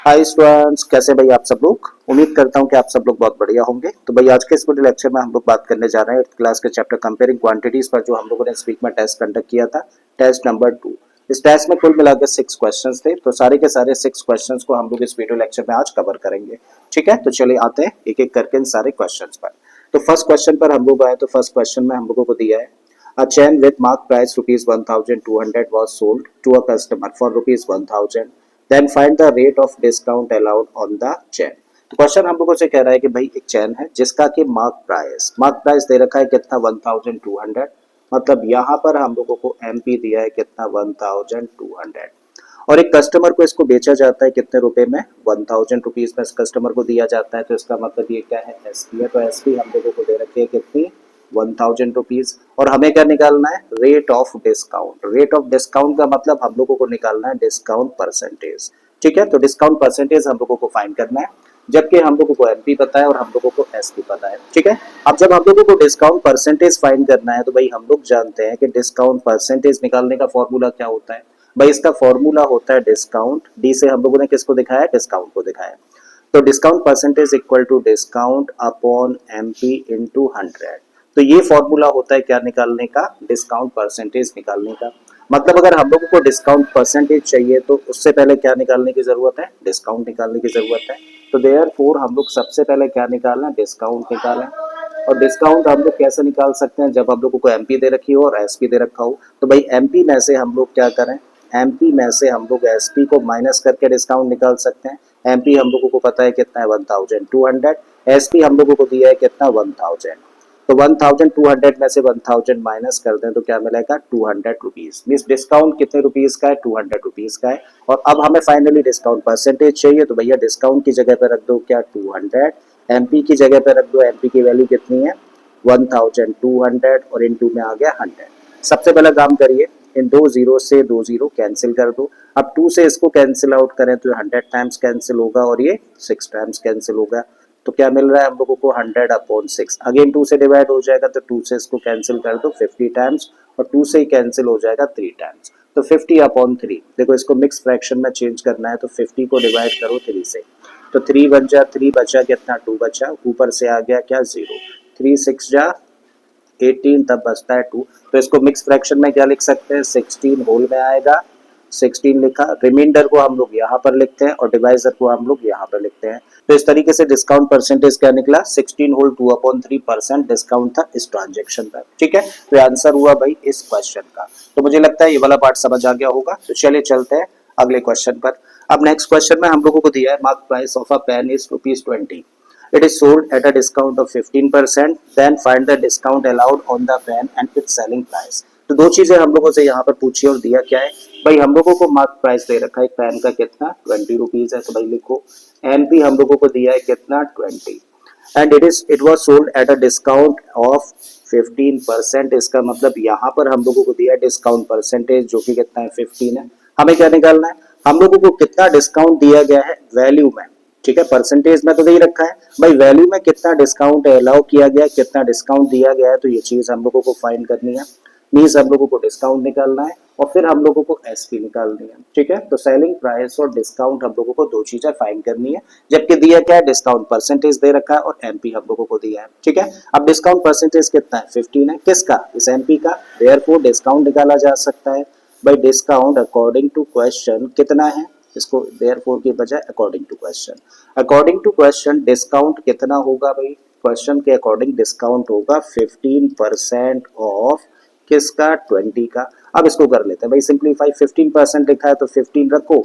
Hi students, कैसे भाई आप सब लोग। उम्मीद करता हूँ कि आप सब लोग बहुत बढ़िया होंगे। तो भाई आज के इस वीडियो लेक्चर में हम लोग बात करने जा रहे हैं 8th क्लास के चैप्टर कंपेयरिंग क्वांटिटीज पर, जो हम लोगों ने इस वीक में टेस्ट कंडक्ट किया था, टेस्ट नंबर 2। इस टेस्ट में कुल मिलाकर 6 क्वेश्चंस थे, तो सारे के सारे 6 क्वेश्चंस को हम लोग इस वीडियो लेक्चर में आज कवर करेंगे। ठीक है, तो चलिए आते हैं एक एक करके इन सारे क्वेश्चंस पर। तो फर्स्ट क्वेश्चन पर हम लोग आए, तो फर्स्ट क्वेश्चन में हम लोगों को दिया है a chain with mark price rupees 1200 was sold to a customer for rupees 1000, then find the rate of discount allowed on the chain। तो क्वेश्चन हम लोगों से कह रहा है कि भाई एक चैन है जिसका कि मार्क प्राइस दे रखा है कितना 1200, मतलब यहाँ पर हम लोगों को एमपी दिया है कितना 1200, और एक कस्टमर को इसको बेचा जाता है कितने रुपए में 1000 रुपीज में इस कस्टमर को दिया जाता है। तो इसका मतलब ये क्या है, एसपी है। तो एसपी हम लोगों को दे रखी है कितनी 1000 रुपीज, और हमें क्या निकालना है, rate of discount. Rate of discount का मतलब हम लोगों को निकालना है डिस्काउंट परसेंटेज। ठीक है, तो डिस्काउंट परसेंटेज हम लोगों को फाइंड करना है, जबकि हम लोगों को एमपी पता है और हम लोगों को एसपी पता है। ठीक है, अब जब हम लोगों को डिस्काउंट परसेंटेज फाइंड करना है, तो भाई हम लोग जानते हैं कि डिस्काउंट परसेंटेज निकालने का फॉर्मूला क्या होता है। भाई इसका फॉर्मूला होता है डिस्काउंट, डी से हम लोगों ने किसको दिखाया, डिस्काउंट को दिखाया। तो discount percentage equal to discount upon MP into 100। तो ये फॉर्मूला होता है क्या निकालने का, डिस्काउंट परसेंटेज निकालने का। मतलब अगर हम लोगों को डिस्काउंट परसेंटेज चाहिए तो उससे पहले क्या निकालने की जरूरत है, डिस्काउंट निकालने की जरूरत है। तो देयरफॉर हम लोग सबसे पहले क्या निकालना है, डिस्काउंट निकालें। और डिस्काउंट हम लोग कैसे निकाल सकते हैं, जब हम लोगों को एमपी दे रखी हो और एसपी दे रखा हो। तो भाई एमपी में से हम लोग क्या करें, एमपी में से हम लोग एसपी को माइनस करके डिस्काउंट निकाल सकते हैं। एमपी हम लोगों को पता है कितना है 1200, एसपी हम लोगों को दिया है कितना 1000। तो 1200 में से 1000 माइनस कर दें तो क्या मिलेगा 200 रुपीज। मीन्स डिस्काउंट कितने रुपीज का है, 200 रुपीज का है। और अब हमें फाइनली डिस्काउंट परसेंटेज चाहिए, तो भैया डिस्काउंट की जगह पर रख दो क्या 200, एमपी की जगह पर रख दो, एमपी की वैल्यू कितनी है 1200, और इनटू में आ गया 100। सबसे पहला काम करिए, इन दो जीरो से दो जीरो कैंसिल कर दो। अब 2 से इसको कैंसिल आउट करें तो 100 टाइम्स कैंसिल होगा और ये 6 टाइम्स कैंसिल होगा। तो क्या मिल रहा है हम लोगों को 100/6। अगेन 2 से डिवाइड हो जाएगा, तो 2 से इसको कैंसिल कर दो 50 टाइम्स, और 2 से ही कैंसिल हो जाएगा 3 टाइम्स। तो 50/3। देखो इसको मिक्स फ्रैक्शन में चेंज करना है, तो 50 को डिवाइड करो 3 से, तो 3 बन जा, 3 बचा कितना 2 बचा, ऊपर से आ गया क्या 0। 3 6 जा 18, तब बचता है 2। तो इसको मिक्स फ्रैक्शन में क्या लिख सकते हैं, 16 होल में आएगा, 16 लिखा। रिमाइंडर को हम लोग यहाँ पर लिखते हैं और डिवाइजर को हम लोग यहाँ पर लिखते हैं। तो इस तरीके से डिस्काउंट परसेंटेज क्या निकला, 16 होल 2/3% डिस्काउंट था इस ट्रांजेक्शन पर। ठीक है, तो आंसर हुआ भाई इस क्वेश्चन का। तो मुझे लगता है ये वाला पार्ट समझ आ गया होगा। तो चलिए चलते हैं अगले क्वेश्चन पर। अब नेक्स्ट क्वेश्चन में हम लोगों को दिया है mark price of a pen is ₹20। It is sold at a discount of 15%, then find the discount allowed on the pen and its selling price। तो दो चीजें हम लोगों से यहाँ पर पूछी और दिया क्या है, भाई हम लोगों को मार्क प्राइस दे रखा है पेन का कितना 20 रुपीज है, तो भाई लिखो एमपी हम लोगों को दिया है कितना 20, and it was sold at a discount of 15%। इसका मतलब यहाँ पर हम लोगों को दिया है डिस्काउंट परसेंटेज जो कि कितना है 15 है। हमें क्या निकालना है, हम लोगों को कितना डिस्काउंट दिया गया है वैल्यू में। ठीक है, परसेंटेज में तो दे रखा है, भाई वैल्यू में कितना डिस्काउंट अलाउ किया गया, कितना डिस्काउंट दिया गया है, तो ये चीज हम लोगों को फाइंड करनी है। मीन्स हम लोगों को डिस्काउंट निकालना है और फिर हम लोगों को एसपी निकालनी है। ठीक है, तो सेलिंग प्राइस और डिस्काउंट हम लोगों को दो चीजें फाइंड करनी है, जबकि दिया क्या है डिस्काउंट परसेंटेज दे रखा है और एमपी हम लोगों को दिया है। ठीक है, अब डिस्काउंट परसेंटेज कितना है 15 है, किसका, इस एमपी का। देयरफॉर डिस्काउंट निकाला जा सकता है। भाई डिस्काउंट अकॉर्डिंग टू क्वेश्चन कितना है, इसको देयरफॉर की बजाय according to question, according to question discount कितना होगा भाई, क्वेश्चन के अकॉर्डिंग डिस्काउंट होगा 15% ऑफ किसका 20 का। अब इसको कर लेते हैं भाई सिंप्लीफाई, 15% लिखा है तो 15 रखो,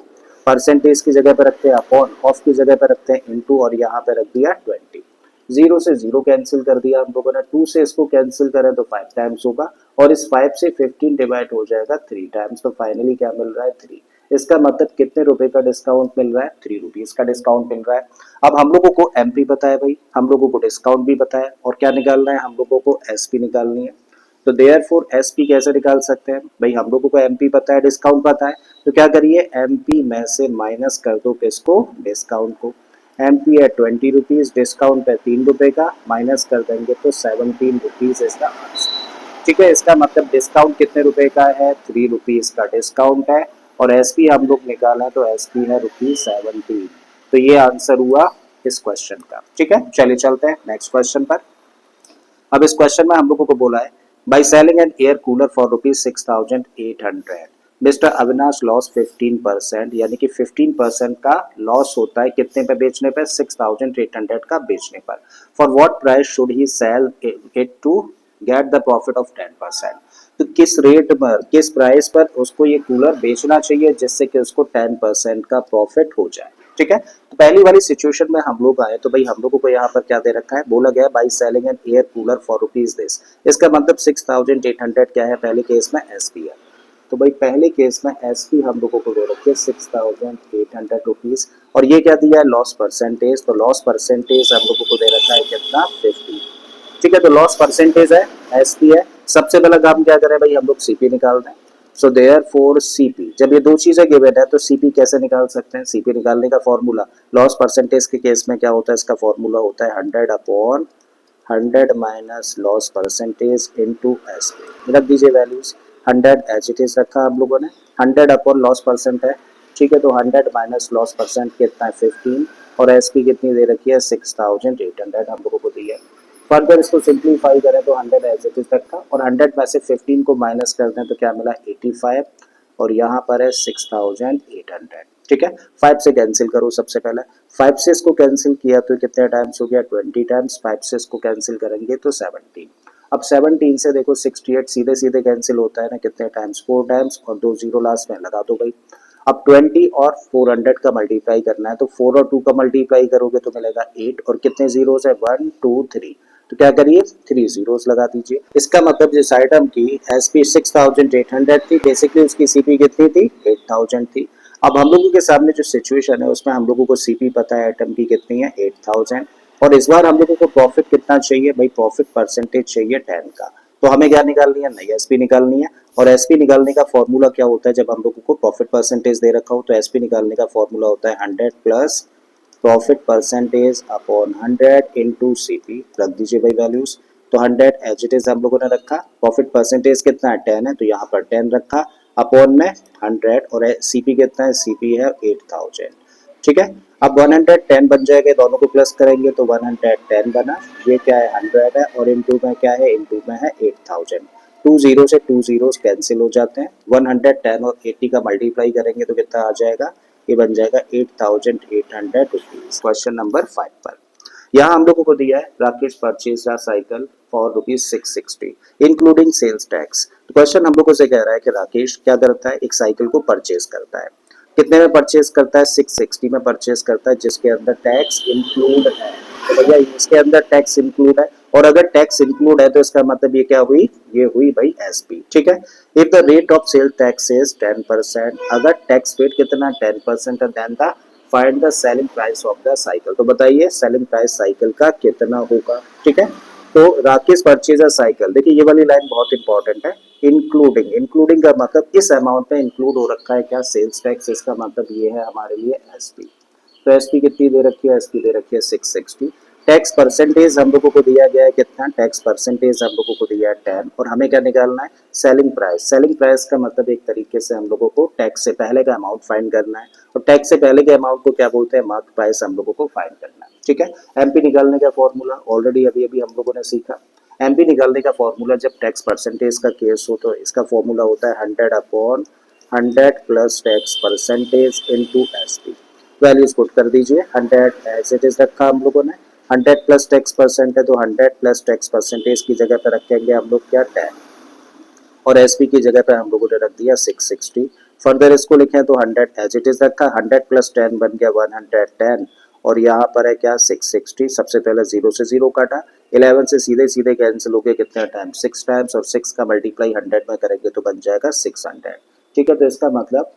परसेंटेज की जगह पे रखते हैं अपॉन, ऑफ की जगह पे रखते हैं इनटू, और यहाँ पे रख दिया 20। जीरो से जीरो कैंसिल कर दिया हम लोगों ने, 2 से इसको कैंसिल करें तो 5 टाइम्स होगा, और इस 5 से 15 डिवाइड हो जाएगा 3 टाइम्स। तो फाइनली क्या मिल रहा है 3। इसका मतलब कितने रुपए का डिस्काउंट मिल रहा है, 3 रुपीज का डिस्काउंट मिल रहा है। अब हम लोगों को एमपी पता है भाई, हम लोगों को डिस्काउंट भी पता है, और क्या निकालना है, हम लोगों को एसपी निकालनी है। तो देयरफॉर एसपी कैसे निकाल सकते हैं, भाई हम लोगों को एमपी पता है, डिस्काउंट पता है, तो क्या करिए एमपी में से माइनस कर दो किसको, डिस्काउंट को। एमपी है 20 रुपीज, डिस्काउंट है 3 रुपए का, माइनस कर देंगे तो 17 रुपीज इसका आंसर। ठीक है, इसका मतलब डिस्काउंट कितने रुपए का है, 3 रुपीज का डिस्काउंट है, और एसपी हम लोग निकालें तो एसपी है ₹17। तो ये आंसर हुआ इस क्वेश्चन का। ठीक है, चलिए चलते हैं नेक्स्ट क्वेश्चन पर। अब इस क्वेश्चन में हम लोगों को बोला है by selling N air cooler for ₹6,800 mister Avinash loss 15%, यानी कि 15% का लॉस होता है कितने पे बेचने पे, 6,800 का बेचने पर। For what price should he sell it to get the profit of 10%। तो किस रेट पर, किस प्राइस पर उसको ये कूलर बेचना चाहिए जिससे कि उसको 10% का प्रॉफिट हो जाए। ठीक है, तो पहली वाली सिचुएशन में हम लोग आए तो भाई हम लोगों को यहाँ पर क्या दे रखा है, बोला गया by selling N air cooler for rupees this. इसका मतलब 6,800 क्या है, पहले केस में एसपी है। तो भाई पहले केस में एसपी हम लोगों को दे रखे 6,800 रुपीज, और ये क्या दिया है, लॉस परसेंटेज। तो लॉस परसेंटेज हम लोगों को दे रखा है कितना, 50। ठीक है, तो लॉस परसेंटेज है, एसपी है। सबसे पहला काम क्या करें भाई, हम लोग सीपी निकाल दें। सो देयर फोर सीपी, जब ये दो चीजें गिवन है तो सीपी कैसे निकाल सकते हैं, सीपी निकालने का फॉर्मूला, लॉस परसेंटेज के केस में क्या होता है, इसका फॉर्मूला होता है 100/100 minus loss percentage into SP. रख दीजिए वैल्यूज, 100 एज इट इज रखा हम लोगों ने, 100 लॉस परसेंट है। ठीक है, तो 100 माइनस लॉस परसेंट कितना है, 15, और एसपी कितनी दे रखी है, 6,800 हम लोगों को दी है। फर्दर इसको सिंप्लीफाई करें तो 100 एज इट इज रखा, और 100 में से 15 को माइनस कर दें तो क्या मिला, 85, और यहाँ पर है 6,800। ठीक है, 5 से कैंसिल करो सबसे पहले, 5 से इसको कैंसिल किया तो कितने टाइम्स हो गया, 20 टाइम्स। 5 से इसको कैंसिल करेंगे तो 17। अब 17 से देखो 68 सीधे सीधे कैंसिल होता है ना, कितने टाइम्स, 4 टाइम्स, और 2 जीरो लास्ट में लगा दो भाई। अब 20 और 400 का मल्टीप्लाई करना है, तो 4 और 2 का मल्टीप्लाई करोगे तो मिलेगा 8, और कितने जीरोस है, 1 2 3, तो क्या करिए 3 जीरोस लगा दीजिए। इसका मतलब जिस आइटम की एसपी 6,800 थी, बेसिकली उसकी सीपी कितनी थी, 8,000 थी। अब हम लोगों के सामने जो सिचुएशन है उसमें हम लोगों को सीपी पता है आइटम की कितनी है, 8,000, और इस बार हम लोगों को प्रॉफिट कितना चाहिए भाई, प्रॉफिट परसेंटेज चाहिए 10 का। तो हमें क्या निकालनी है, नई एसपी निकालनी है। और एसपी निकालने का फॉर्मूला क्या होता है, जब हम लोगों को प्रॉफिट परसेंटेज दे रखा हो तो एसपी निकालने का फॉर्मूला होता है 100 plus profit percentage upon 100 into CP. रख दीजिए भाई वैल्यूज, तो 100 एज इट इज हम लोगों ने रखा, प्रॉफिट परसेंटेज कितना है, 10 है, तो यहाँ पर 10 रखा, अपॉन में 100, और सीपी कितना है, सीपी है 8,000। ठीक है, अब 110 बन जाएगा, दोनों को प्लस करेंगे तो 110 बना, ये क्या है 100 है, और इनटू में क्या है, इनटू में है 8,000। 2 जीरो से 2 जीरोस कैंसिल हो जाते हैं, 110 और 80 का मल्टीप्लाई करेंगे तो कितना आ जाएगा, ये बन जाएगा 8,800 रुपीज। क्वेश्चन नंबर 5 पर यहाँ हम लोगों को दिया है Rakesh purchase a cycle for ₹660 including sales tax. तो क्वेश्चन हम लोगों से कह रहा है कि राकेश क्या करता है, एक साइकिल को परचेज करता है, कितने में परचेज करता है, 660 में परचेज करता है, जिसके अंदर टैक्स इंक्लूड है। तो भैया इसके अंदर टैक्स इंक्लूड है, और अगर टैक्स इंक्लूड है तो इसका मतलब ये क्या हुई, ये हुई भाई एसपी। ठीक है, if the rate of sale tax is 10%, अगर टैक्स रेट कितना 10% है, then the find the selling price of the cycle. तो बताइए सेलिंग प्राइस साइकिल का कितना होगा। ठीक है, तो राकेश परचेजर साइकिल, देखिए ये वाली लाइन बहुत इंपॉर्टेंट है, इंक्लूडिंग, इंक्लूडिंग का मतलब इस अमाउंट में इंक्लूड हो रखा है क्या, सेल्स टैक्स, इसका मतलब ये है हमारे लिए एसपी। तो एसपी कितनी दे रखी है, एसपी दे रखी है 660। टैक्स परसेंटेज हम लोगों को दिया गया है कितना, टैक्स परसेंटेज हम लोगों को दिया है 10, और हमें क्या निकालना है, सेलिंग प्राइस। सेलिंग प्राइस का मतलब एक तरीके से हम लोगों को टैक्स से पहले का अमाउंट फाइंड करना है, और टैक्स से पहले के अमाउंट को क्या बोलते हैं, मार्क प्राइस हम लोगों को फाइंड करना है। ठीक है, एमपी निकालने का फॉर्मूला ऑलरेडी अभी अभी हम लोगों ने सीखा। एमपी निकालने का फॉर्मूला जब टैक्स परसेंटेज का केस हो तो इसका फॉर्मूला होता है 100/100 plus tax percentage into SP. Values put कर दीजिए, 100 एज इट इज रखा हम लोगों ने, 100 प्लस टैक्स परसेंट है तो 100 प्लस टैक्स परसेंटेज की जगह पर रखेंगे हम लोग क्या, 10, और एसपी की जगह पे हम लोगों ने रख दिया 660। फर्दर इसको लिखें तो 100 एज इट इज रखा, 100 प्लस 10 बन गया 110, और यहाँ पर है क्या 660। सबसे पहले 0 से 0 काटा, 11 से सीधे सीधे कैंसिल हो गया कितने टाइम, 6 टाइम्स, और 6 का मल्टीप्लाई 100 में करेंगे तो बन जाएगा 600। ठीक है, तो इसका मतलब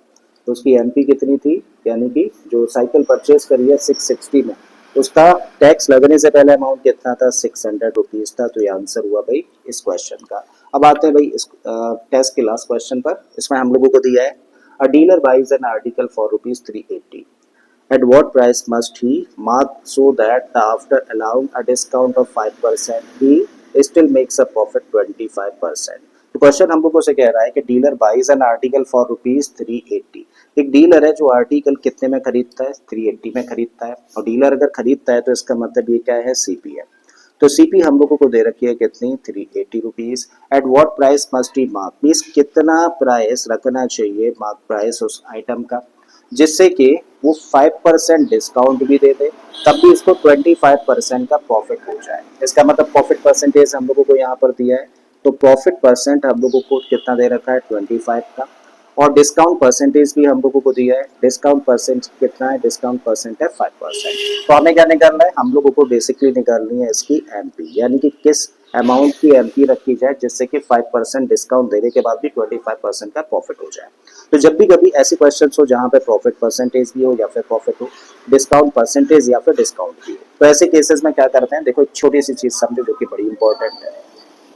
उसकी एमपी कितनी थी, यानी कि जो साइकिल परचेज करी है 660 में, उसका टैक्स लगने से पहले अमाउंट कितना था, 600 रुपीज था। तो ये आंसर हुआ भाई इस क्वेश्चन का। अब आते हैं भाई इस टेस्ट के लास्ट क्वेश्चन पर। इसमें हम लोगों को दिया है a dealer buys an article for ₹380, at what price must he mark so that after allowing a discount of 5% he still makes a profit 25%। तो तो क्वेश्चन हम लोगों से कह रहा है कि dealer buys an article for ₹380। एक डीलर है जो आर्टिकल कितने में खरीदता है, 380 में खरीदता है। और डीलर अगर खरीदता है तो इसका मतलब ये क्या है, सीपी है। तो सीपी हम लोगों को दे रखी है कितनी, ₹380। At what price must he mark, means कितना प्राइस रखना चाहिए, मार्क प्राइस उस आइटम का, जिससे कि वो 5% डिस्काउंट भी दे दे, तब भी इसको 25% का प्रॉफिट हो जाए। इसका मतलब प्रॉफिट परसेंटेज हम लोगों को यहाँ पर दिया है, तो प्रॉफिट परसेंट हम लोगों को कितना दे रखा है, 25 का। और डिस्काउंट परसेंटेज भी हम लोगों को दिया है, डिस्काउंट परसेंट कितना है, डिस्काउंट परसेंट है 5%। तो हमें क्या निकालना है, हम लोगों को बेसिकली निकालनी है इसकी एमपी, यानी कि किस अमाउंट की एमपी रखी जाए जिससे कि 5% डिस्काउंट देने के बाद भी 25% का प्रॉफिट हो जाए। तो जब भी कभी ऐसे क्वेश्चन हो जहाँ पे प्रॉफिट परसेंटेज भी हो या फिर प्रॉफिट हो, डिस्काउंट परसेंटेज या फिर डिस्काउंट भी हो, तो ऐसे केसेस में क्या करते हैं, देखो एक छोटी सी चीज समझो जो कि बड़ी इंपॉर्टेंट है।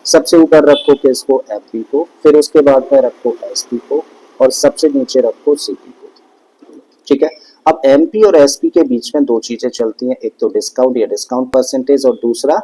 सबसे ऊपर रखो किसको, एमपी को, फिर उसके बाद में रखो एसपी को, और सबसे नीचे रखो सीपी को। ठीक है। अब एमपी और एसपी के बीच में दो चीजें चलती हैं, एक तो डिस्काउंट या डिस्काउंट परसेंटेज और दूसरा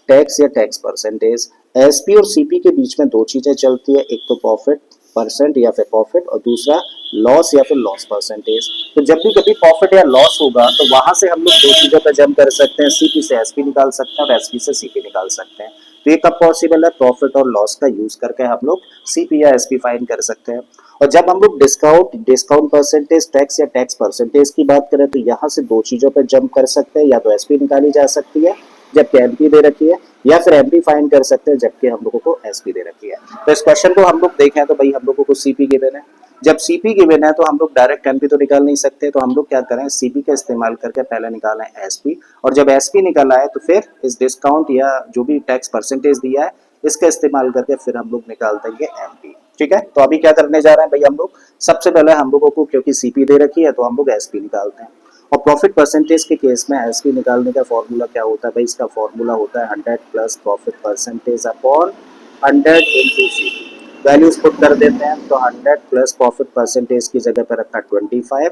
टैक्स या टैक्स परसेंटेज। एसपी और सीपी के बीच में दो चीजें चलती है, एक तो प्रॉफिट परसेंट या फिर प्रॉफिट, और दूसरा लॉस या फिर लॉस परसेंटेज। तो जब भी कभी प्रॉफिट या लॉस होगा तो वहां से हम लोग दो चीजों पर जंप कर सकते हैं, सीपी से एसपी निकाल सकते हैं और एसपी से सीपी निकाल सकते हैं। तो ये कब पॉसिबल है, प्रॉफिट और लॉस का यूज करके हम लोग सीपी या एसपी फाइंड कर सकते हैं। और जब हम लोग डिस्काउंट परसेंटेज, टैक्स या टैक्स परसेंटेज की बात करें तो यहाँ से दो चीजों पर जंप कर सकते हैं, या तो एसपी निकाली जा सकती है जबकि एमपी दे रखी है, या फिर एमपी फाइंड कर सकते हैं जबकि हम लोगों को एसपी दे रखी है। तो इस क्वेश्चन को हम लोग देखें तो भाई हम लोगों को सीपी गिवन है। जब सीपी गिवन है तो हम लोग डायरेक्ट एमपी तो निकाल नहीं सकते, तो हम लोग क्या करें, सीपी का इस्तेमाल करके पहले निकालें एसपी, और जब एसपी निकाला है तो फिर इस डिस्काउंट या जो भी टैक्स परसेंटेज दिया है इसका इस्तेमाल करके फिर हम लोग निकाल देंगे एमपी। ठीक है। तो अभी क्या करने जा रहे हैं भाई, हम लोग सबसे पहले हम लोगों को क्योंकि सीपी दे रखी है तो हम लोग एसपी निकालते हैं। और प्रॉफिट परसेंटेज के केस में एसपी निकालने का फॉर्मूला क्या होता है भाई, इसका फॉर्मूला होता है 100 plus profit percentage upon 100 into CP. Values put कर देते हैं, तो 100 प्लस प्रॉफिट परसेंटेज की जगह पर रखा 25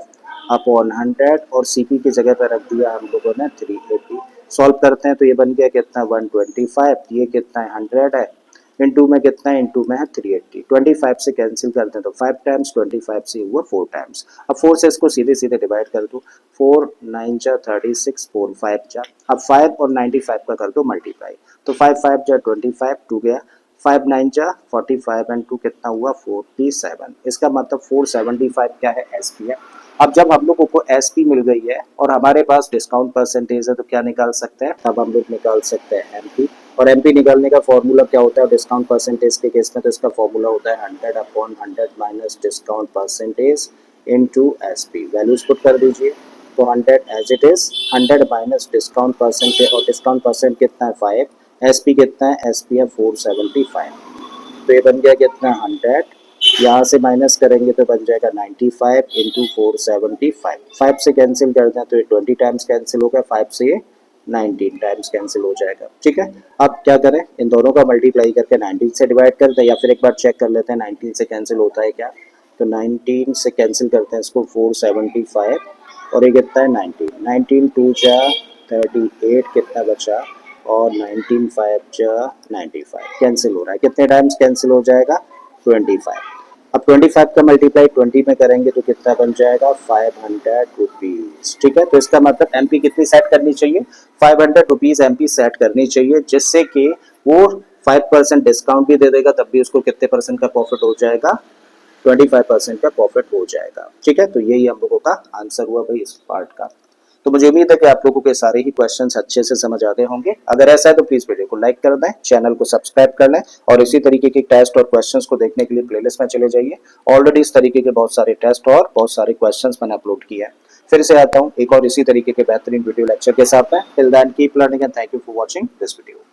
अपॉन 100, और सीपी की जगह पर रख दिया हम लोगों ने 380। सॉल्व करते हैं तो ये बन गया कितना, 125, ये कितना है 100 है, इंटू में कितना है, इंटू में है 380। 25 से कैंसिल करते हैं तो 5 टाइम्स, 25 से हुआ 4 टाइम्स। अब 4 से इसको सीधे सीधे डिवाइड कर दो, 4 9 जा 36, 4 5 जा, अब 5 और 95 का कर दो मल्टीप्लाई, तो 5 5 जा 25, 2 गया, 5 9 जा 45 एंड 2 कितना हुआ 47। इसका मतलब 475 क्या है, एसपी है। अब जब हम लोगों को एसपी मिल गई है और हमारे पास डिस्काउंट परसेंटेज है तो क्या निकाल सकते हैं, तब हम लोग निकाल सकते हैं एमपी। और एमपी निकालने का फॉर्मूला क्या होता है डिस्काउंट परसेंटेज के केस में, तो इसका फॉर्मूला होता है 100 upon 100 minus discount percentage into SP. Values put कर दीजिए, तो 100 as it is, 100 minus discount percentage, और डिस्काउंट परसेंट कितना है 5, एसपी कितना है, एसपी है 475। तो ये बन गया कितना 100, यहाँ से माइनस करेंगे तो बन जाएगा 95 इंटू 475। 5 से कैंसिल कर दें तो ये 20 टाइम्स कैंसिल हो गया, 5 से ये 19 टाइम्स कैंसिल हो जाएगा। ठीक है। अब क्या करें, इन दोनों का मल्टीप्लाई करके 19 से डिवाइड कर दें, या फिर एक बार चेक कर लेते हैं 19 से कैंसिल होता है क्या। तो 19 से कैंसिल करते हैं इसको, 475 और ये कितना है 19, 19 2 जा 38 कितना बचा, और 19 5 जा 95 कैंसिल हो रहा है, कितने टाइम्स कैंसिल हो जाएगा, 25। अब 25 का मल्टीप्लाई 20 में करेंगे तो कितना बन जाएगा, 500 रुपीज। ठीक है। तो इसका मतलब एमपी कितनी सेट करनी चाहिए, 500 रुपीज एमपी सेट करनी चाहिए, जिससे कि वो 5% डिस्काउंट भी दे देगा तब भी उसको कितने परसेंट का प्रॉफिट हो जाएगा, 25% का प्रॉफिट हो जाएगा। ठीक है। तो यही हम लोगों का आंसर हुआ भाई इस पार्ट का। तो मुझे उम्मीद है कि आप लोगों के सारे ही क्वेश्चंस अच्छे से समझ आते होंगे। अगर ऐसा है तो प्लीज वीडियो को लाइक कर दें, चैनल को सब्सक्राइब कर लें, और इसी तरीके के टेस्ट और क्वेश्चंस को देखने के लिए प्लेलिस्ट में चले जाइए। ऑलरेडी इस तरीके के बहुत सारे टेस्ट और बहुत सारे क्वेश्चंस मैंने अपलोड किए हैं। फिर से आता हूँ एक और इसी तरीके के बेहतरीन वीडियो लेक्चर के साथ में। Till then keep learning and thank you for watching this video.